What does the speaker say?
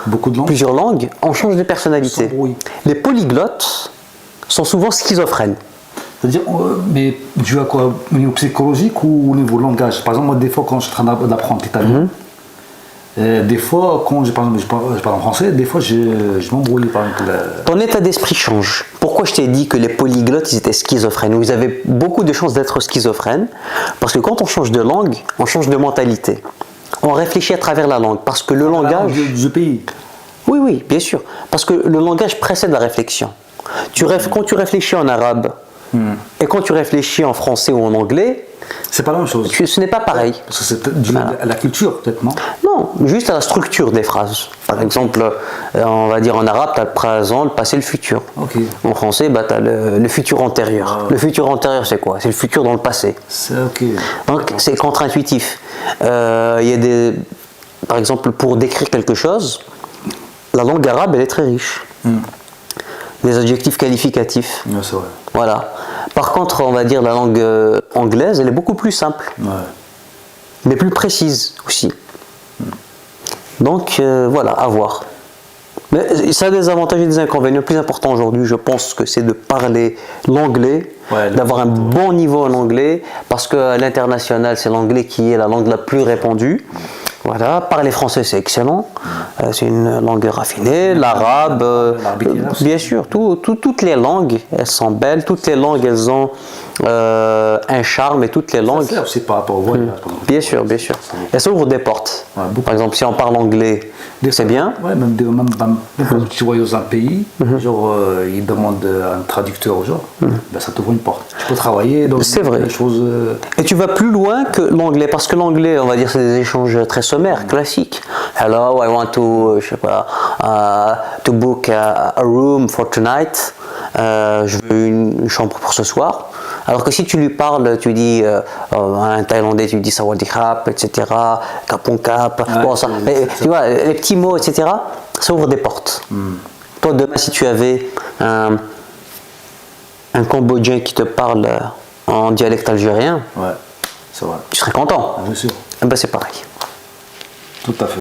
Beaucoup de langues. plusieurs langues, on change de personnalité. S'embrouille. Les polyglottes sont souvent schizophrènes. C'est-à-dire, mais dû à quoi? Au niveau psychologique ou au niveau langage? Par exemple, moi, des fois, quand je suis en train d'apprendre l'italien, des fois, quand par exemple, je parle en français, des fois, je m'embrouille. Par exemple, Ton état d'esprit change. Pourquoi je t'ai dit que les polyglottes, ils étaient schizophrènes, ou ils avaient beaucoup de chances d'être schizophrènes? Parce que quand on change de langue, on change de mentalité. On réfléchit à travers la langue, parce que le langage... du pays. Oui, oui, bien sûr. Parce que le langage précède la réflexion. Quand tu réfléchis en arabe, et quand tu réfléchis en français ou en anglais, C'est pas la même chose. ce n'est pas pareil. Parce que c'est peut-être dû à la culture, peut-être, non? Non, juste à la structure des phrases. Par exemple, on va dire en arabe, tu as le présent, le passé, le futur. Ok. En français, tu as le futur antérieur. Ah. Le futur antérieur, c'est quoi? C'est le futur dans le passé. C'est ok. Donc, c'est contre-intuitif. Il y a par exemple, pour décrire quelque chose, la langue arabe, elle est très riche. Des adjectifs qualificatifs. Ouais, c'est vrai. Voilà. Par contre, on va dire la langue anglaise, elle est beaucoup plus simple, Ouais. mais plus précise aussi. Donc, voilà, à voir. Mais ça a des avantages et des inconvénients. Le plus important aujourd'hui, je pense que c'est de parler l'anglais, Ouais, d'avoir un bon niveau en anglais, parce qu'à l'international, c'est l'anglais qui est la langue la plus répandue. Voilà, parler français, c'est excellent. C'est une langue raffinée. L'arabe, bien sûr, toutes les langues, elles sont belles. Toutes les langues, elles ont un charme, et toutes les langues... C'est aussi par rapport au voyage. par exemple. Bien sûr, bien sûr. Elles s'ouvrent des portes. Ouais, beaucoup. Par exemple, si on parle anglais, c'est bien. Ouais, même quand tu voyages dans un pays, genre, ils demandent un traducteur, genre, ben, ça t'ouvre une porte. Tu peux travailler dans C'est vrai. des choses. Et tu vas plus loin que l'anglais, parce que l'anglais, on va dire, c'est des échanges très sommaires, classiques. Hello, I want to, je sais pas, to book a room for tonight. Je veux une chambre pour ce soir. Alors que si tu lui parles, tu dis, un Thaïlandais, tu dis sawadee krap, etc., kapong kap, bon, ça, tu vois, les petits mots, etc., ça ouvre des portes. Toi, demain, si tu avais un Cambodgien qui te parle en dialecte algérien, Ouais, c'est vrai. tu serais content. Bien sûr. Eh ben, c'est pareil. Tout à fait.